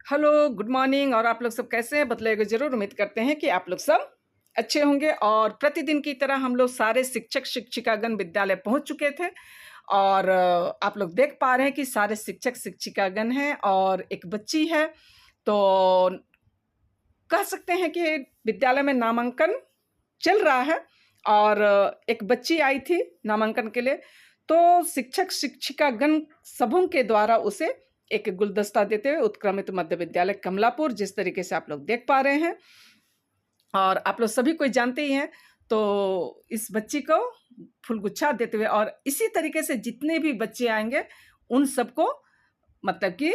Hello, good morning. और आप लोग सब कैसे हैं? बतलाइएगा ज़रूर। उम्मीद करते हैं कि आप लोग सब अच्छे होंगे। और प्रतिदिन की तरह हम लोग सारे शिक्षक-शिक्षिकागण विद्यालय पहुँच चुके थे और आप लोग देख पा रहे हैं कि सारे शिक्षक-शिक्षिकागण हैं और एक बच्ची है। तो कह सकते हैं कि विद्यालय में नामांकन चल रहा है और एक बच्ची आई थी नामांकन के लिए। तो शिक्षक-शिक्षिकागण सबों के द्वारा उसे एक गुलदस्ता देते हुए उत्क्रमित मध्य विद्यालय कमलापुर, जिस तरीके से आप लोग देख पा रहे हैं और आप लोग सभी कोई जानते ही हैं, तो इस बच्ची को फूलगुच्छा देते हुए और इसी तरीके से जितने भी बच्चे आएँगे, उन सबको मतलब कि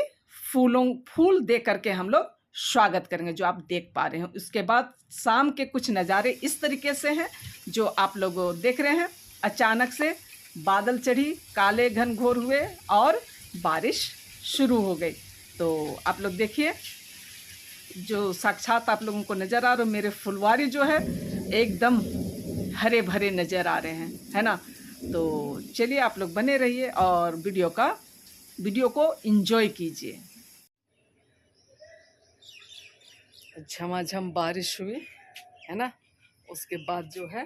फूल दे करके हम लोग स्वागत करेंगे, जो आप देख पा रहे हैं। उसके बाद शाम के कुछ नज़ारे इस तरीके से हैं, जो आप लोग देख रहे हैं। अचानक से बादल चढ़ी, काले घनघोर हुए और बारिश शुरू हो गई। तो आप लोग देखिए, जो साक्षात आप लोगों को नज़र आ रहा है, मेरे फुलवारी जो है एकदम हरे भरे नज़र आ रहे हैं, है ना। तो चलिए आप लोग बने रहिए और वीडियो को एंजॉय कीजिए। झमाझम बारिश हुई, है ना। उसके बाद जो है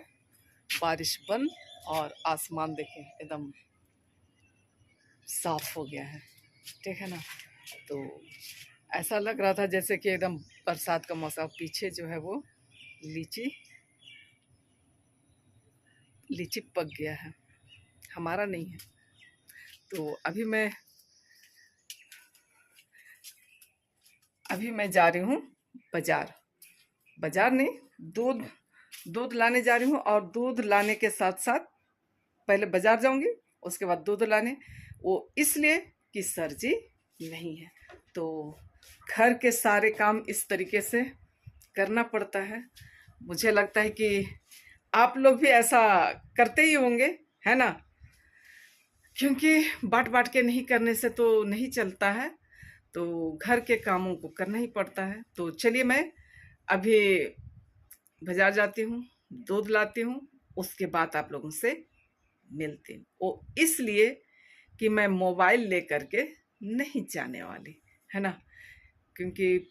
बारिश बंद और आसमान देखें एकदम साफ हो गया है, ठीक है ना। तो ऐसा लग रहा था जैसे कि एकदम बरसात का मौसम। पीछे जो है वो लीची पक गया है, हमारा नहीं है। तो अभी मैं जा रही हूँ बाजार नहीं, दूध लाने जा रही हूँ। और दूध लाने के साथ साथ पहले बाजार जाऊँगी, उसके बाद दूध लाने। वो इसलिए कि सर जी नहीं है, तो घर के सारे काम इस तरीके से करना पड़ता है। मुझे लगता है कि आप लोग भी ऐसा करते ही होंगे, है ना, क्योंकि बाँट के नहीं करने से तो नहीं चलता है। तो घर के कामों को करना ही पड़ता है। तो चलिए मैं अभी बाजार जाती हूँ, दूध लाती हूँ, उसके बाद आप लोगों से मिलती हूँ। वो इसलिए कि मैं मोबाइल लेकर के नहीं जाने वाली, है ना, क्योंकि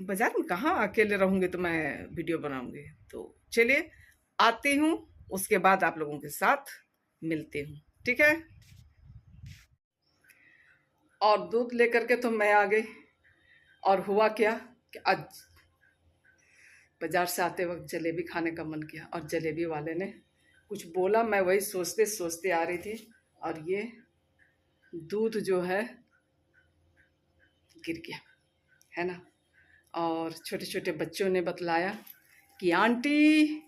बाजार में कहाँ अकेले रहूँगी तो मैं वीडियो बनाऊँगी। तो चलिए आती हूँ, उसके बाद आप लोगों के साथ मिलती हूँ, ठीक है। और दूध लेकर के तो मैं आ गई। और हुआ क्या कि आज बाजार से आते वक्त जलेबी खाने का मन किया और जलेबी वाले ने कुछ बोला, मैं वही सोचते सोचते आ रही थी और ये दूध जो है गिर गया, है ना। और छोटे छोटे बच्चों ने बतलाया कि आंटी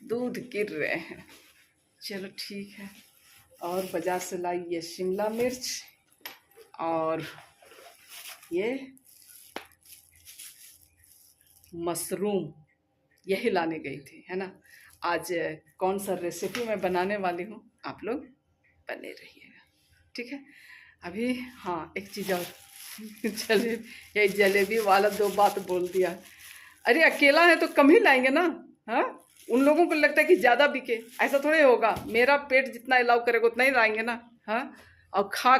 दूध गिर रहे हैं। चलो ठीक है। और बाजार से लाई ये शिमला मिर्च और ये मशरूम, यही लाने गई थी, है ना। आज कौन सा रेसिपी मैं बनाने वाली हूँ, आप लोग बने रहिएगा, ठीक है। अभी हाँ, एक चीज़ और ये जलेबी वाला 2 बात बोल दिया। अरे अकेला है तो कम ही लाएंगे ना, हाँ। उन लोगों को लगता है कि ज़्यादा बिके, ऐसा थोड़े होगा। मेरा पेट जितना अलाउ करेगा उतना ही लाएंगे ना, हाँ। और खा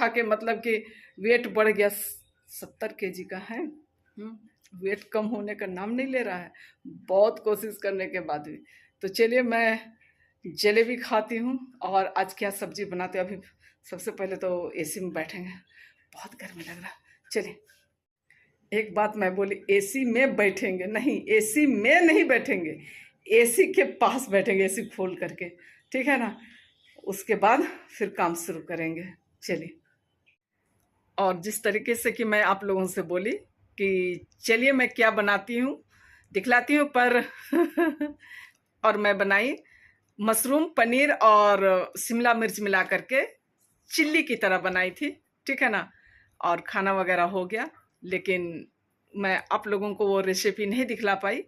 के मतलब कि वेट बढ़ गया, 70 kg का है। वेट कम होने का नाम नहीं ले रहा है, बहुत कोशिश करने के बाद भी। तो चलिए मैं जलेबी खाती हूँ। और आज क्या सब्जी बनाते हैं, अभी सबसे पहले तो एसी में बैठेंगे, बहुत गर्मी लग रहा है। चलिए, एक बात मैं बोली, एसी में बैठेंगे नहीं, एसी में नहीं बैठेंगे, एसी के पास बैठेंगे, एसी खोल करके, ठीक है ना। उसके बाद फिर काम शुरू करेंगे। चलिए, और जिस तरीके से कि मैं आप लोगों से बोली कि चलिए मैं क्या बनाती हूँ दिखलाती हूँ, पर और मैं बनाई मशरूम, पनीर और शिमला मिर्च मिला करके चिल्ली की तरह बनाई थी, ठीक है ना। और खाना वगैरह हो गया, लेकिन मैं आप लोगों को वो रेसिपी नहीं दिखला पाई,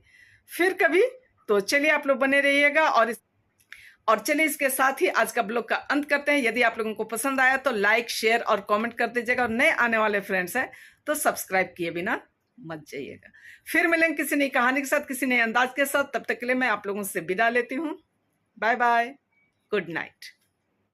फिर कभी। तो चलिए आप लोग बने रहिएगा। और चलिए इसके साथ ही आज का ब्लॉग का अंत करते हैं। यदि आप लोगों को पसंद आया तो लाइक, शेयर और कमेंट कर दीजिएगा। और नए आने वाले फ्रेंड्स हैं तो सब्सक्राइब किए बिना मत जाइएगा। फिर मिलेंगे किसी नई कहानी के साथ, किसी नए अंदाज के साथ। तब तक के लिए मैं आप लोगों से विदा लेती हूँ। Bye bye, good night.